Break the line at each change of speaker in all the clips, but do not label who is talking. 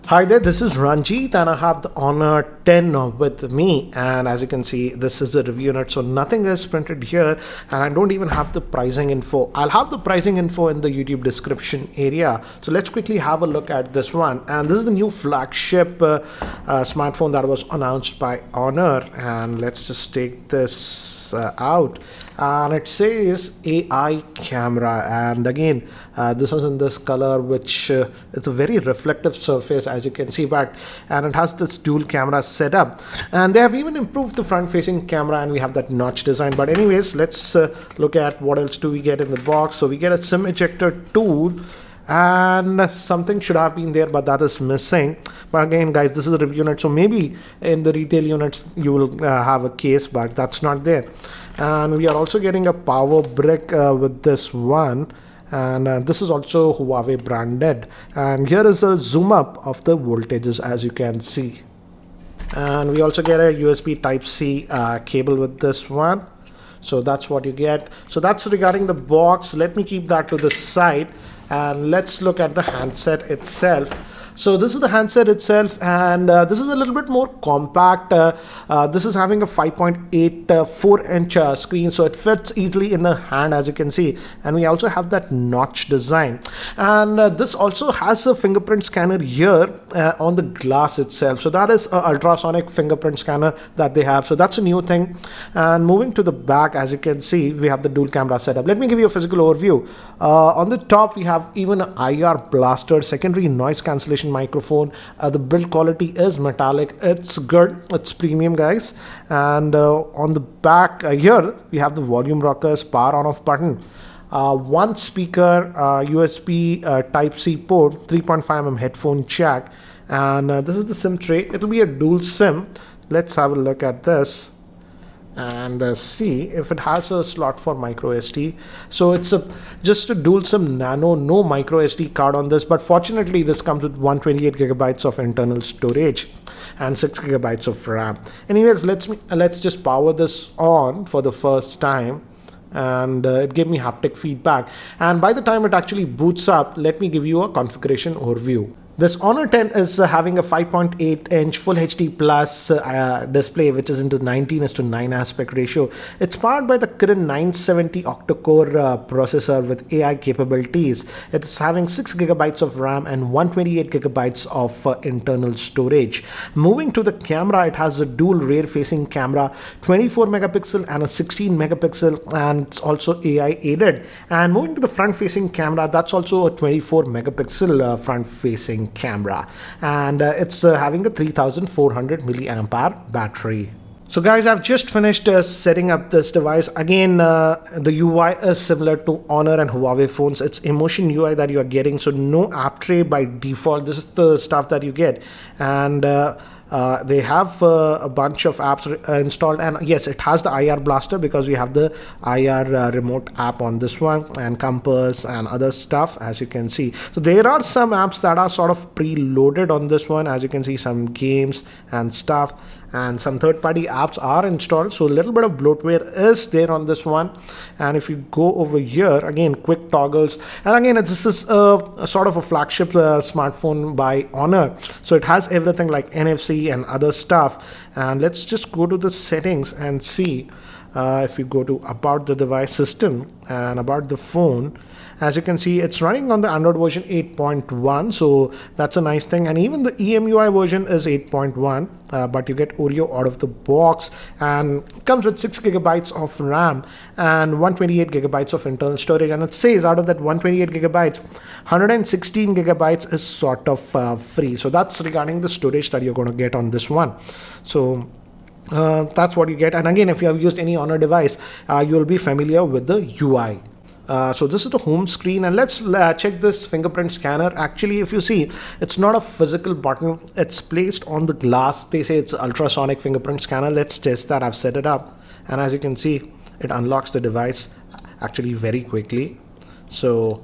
Hi there, this is Ranjit and I have the Honor 10 with me, and as you can see this is the review unit, so nothing is printed here and I don't even have the pricing info. I'll have the pricing info in the YouTube description area. So let's quickly have a look at this one, and this is the new flagship smartphone that was announced by Honor, and let's just take this out. And it says AI camera, and again this is in this color, which it's a very reflective surface as you can see, and it has this dual camera setup, and they have even improved the front facing camera, and we have that notch design. But anyways, let's look at what else do we get in the box. So we get a SIM ejector tool, and something should have been there but that is missing. But again guys, this is a review unit, so maybe in the retail units you will have a case, but that's not there. And we are also getting a power brick with this one, and this is also Huawei branded, and here is a zoom up of the voltages as you can see. And we also get a USB type C cable with this one, so that's what you get. So that's regarding the box. Let me keep that to the side and let's look at the handset itself. So this is the handset itself, and this is a little bit more compact. This is having a 5.84-inch screen, so it fits easily in the hand as you can see. And we also have that notch design, and this also has a fingerprint scanner here on the glass itself. So that is an ultrasonic fingerprint scanner that they have, so that's a new thing. And moving to the back, as you can see, we have the dual camera setup. Let me give you a physical overview. On the top we have even an IR blaster, secondary noise cancellation microphone. The build quality is metallic, it's good, it's premium guys. And on the back here we have the volume rockers, power on off button, one speaker, USB type C port, 3.5mm headphone jack, and this is the SIM tray. It will be a dual SIM. Let's have a look at this and see if it has a slot for micro SD. So it's just a dual SIM nano, no micro SD card on this, but fortunately this comes with 128GB of internal storage and 6GB of RAM. Anyways, let's just power this on for the first time, and it gave me haptic feedback. And by the time it actually boots up, let me give you a configuration overview. This Honor 10 is having a 5.8-inch Full HD Plus display, which is into 19:9 aspect ratio. It's powered by the Kirin 970 octa-core processor with AI capabilities. It's having 6GB of RAM and 128GB of internal storage. Moving to the camera, it has a dual rear-facing camera, 24 megapixel and a 16 megapixel, and it's also AI aided. And moving to the front-facing camera, that's also a 24 megapixel front-facing camera, and it's having a 3400 milliamp hour battery. So guys, I've just finished setting up this device. Again, the UI is similar to Honor and Huawei phones. It's Emotion UI that you are getting, so no app tray by default. This is the stuff that you get, and they have a bunch of apps installed, and yes, it has the IR blaster because we have the IR remote app on this one, and compass and other stuff as you can see. So there are some apps that are sort of preloaded on this one, as you can see, some games and stuff, and some third-party apps are installed, so a little bit of bloatware is there on this one. And if you go over here, again, quick toggles, and again this is a sort of a flagship smartphone by Honor, so it has everything like NFC and other stuff. And let's just go to the settings and see. If you go to about the device system and about the phone, as you can see, it's running on the Android version 8.1, so that's a nice thing. And even the EMUI version is 8.1, but you get Oreo out of the box, and it comes with 6GB of RAM and 128GB of internal storage. And it says out of that 128GB, 116GB is sort of free. So that's regarding the storage that you're going to get on this one. So that's what you get. And again, if you have used any Honor device, you will be familiar with the UI. So this is the home screen, and let's check this fingerprint scanner. Actually, if you see, it's not a physical button, it's placed on the glass. They say it's ultrasonic fingerprint scanner. Let's test that. I've set it up, and as you can see, it unlocks the device actually very quickly. So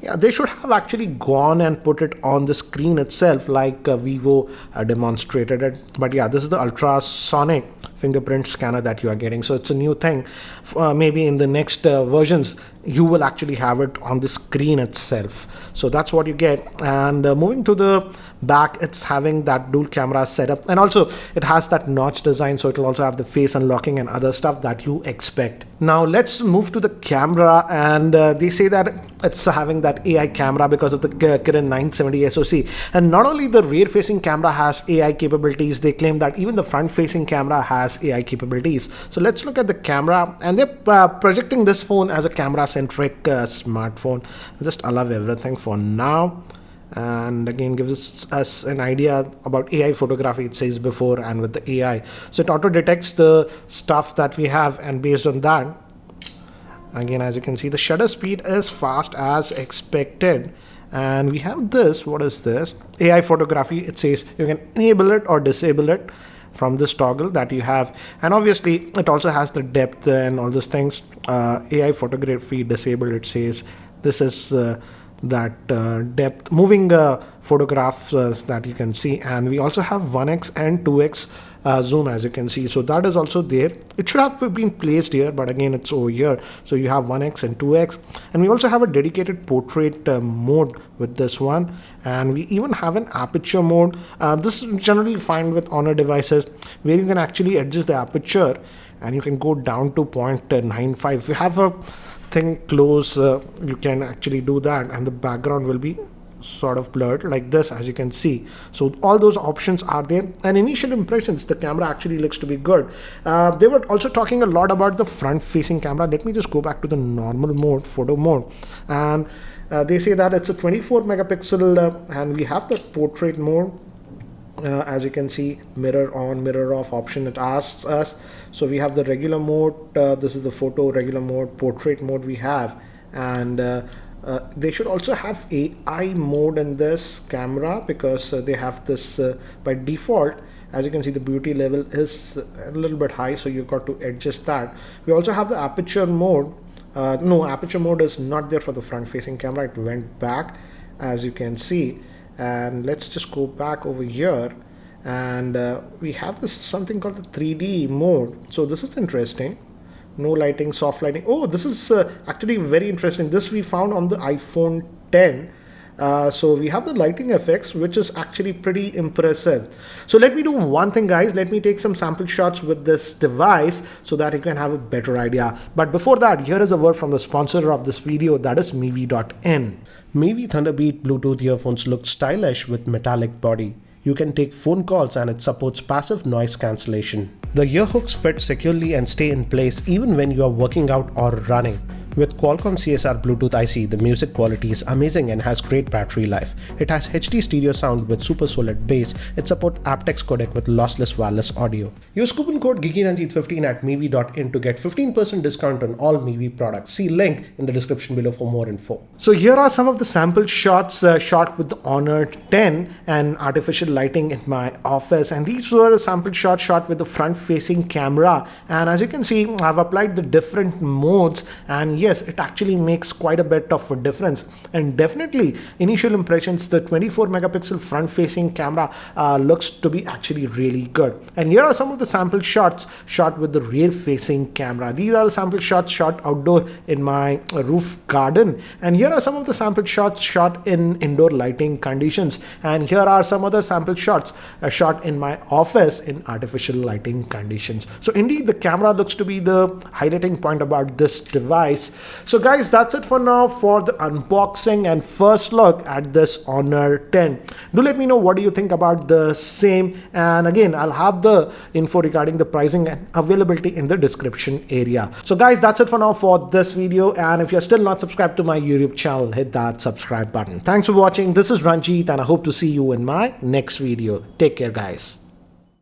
yeah, they should have actually gone and put it on the screen itself like Vivo demonstrated it. But yeah, this is the ultrasonic fingerprint scanner that you are getting. So it's a new thing. Maybe in the next versions you will actually have it on the screen itself. So that's what you get. And moving to the back, it's having that dual camera setup, and also it has that notch design, so it will also have the face unlocking and other stuff that you expect. Now let's move to the camera, and they say that it's having that AI camera because of the Kirin 970 SoC. And not only the rear facing camera has AI capabilities, they claim that even the front facing camera has AI capabilities. So let's look at the camera, and they're projecting this phone as a camera centric smartphone. Just allow everything for now, and again gives us an idea about AI photography, it says before, and with the AI, so it auto detects the stuff that we have, and based on that, again, as you can see, the shutter speed is fast as expected. And we have this, what is this? AI photography. It says you can enable it or disable it from this toggle that you have. And obviously it also has the depth and all those things. AI photography disabled, it says. This is that depth moving photographs that you can see. And we also have 1x and 2x zoom, as you can see. So that is also there. It should have been placed here, but again it's over here. So you have 1x and 2x, and we also have a dedicated portrait mode with this one, and we even have an aperture mode. This is generally find with Honor devices, where you can actually adjust the aperture and you can go down to 0.95. If you have a thing close, you can actually do that, and the background will be sort of blurred like this, as you can see. So all those options are there, and initial impressions, the camera actually looks to be good. They were also talking a lot about the front facing camera. Let me just go back to the normal mode, photo mode, and they say that it's a 24 megapixel and we have the portrait mode. As you can see, mirror on, mirror off option it asks us. So we have the regular mode, this is the photo, regular mode, portrait mode we have, and they should also have AI mode in this camera, because they have this by default. As you can see, the beauty level is a little bit high, so you've got to adjust that. We also have the aperture mode. No, aperture mode is not there for the front facing camera, it went back, as you can see. And let's just go back over here, and we have this something called the 3D mode. So this is interesting. No lighting, soft lighting. Oh, this is actually very interesting. This we found on the iPhone 10. So we have the lighting effects, which is actually pretty impressive. So let me do one thing, guys. Let me take some sample shots with this device so that you can have a better idea. But before that, here is a word from the sponsor of this video, that is Mevi.in. Mevi Thunderbeat Bluetooth earphones look stylish with metallic body. You can take phone calls, and it supports passive noise cancellation. The ear hooks fit securely and stay in place even when you are working out or running. With Qualcomm CSR Bluetooth IC, the music quality is amazing and has great battery life. It has HD stereo sound with super solid bass. It supports aptX codec with lossless wireless audio. Use coupon code Geekyranjit15 at Mevi.in to get 15% discount on all Mevi products. See link in the description below for more info. So here are some of the sample shots shot with the Honor 10 and artificial lighting in my office. And these were a sample shots shot with the front facing camera. And as you can see, I've applied the different modes, and yes, it actually makes quite a bit of a difference. And definitely initial impressions, the 24 megapixel front facing camera looks to be actually really good. And here are some of the sample shots shot with the rear facing camera. These are the sample shots shot outdoor in my roof garden, and here are some of the sample shots shot in indoor lighting conditions, and here are some other sample shots shot in my office in artificial lighting conditions. So indeed the camera looks to be the highlighting point about this device. So guys, that's it for now for the unboxing and first look at this Honor 10. Do let me know what do you think about the same, and again I'll have the info regarding the pricing and availability in the description area. So guys, that's it for now for this video, and if you're still not subscribed to my YouTube channel, hit that subscribe button. Thanks for watching. This is Ranjit, and I hope to see you in my next video. Take care, guys.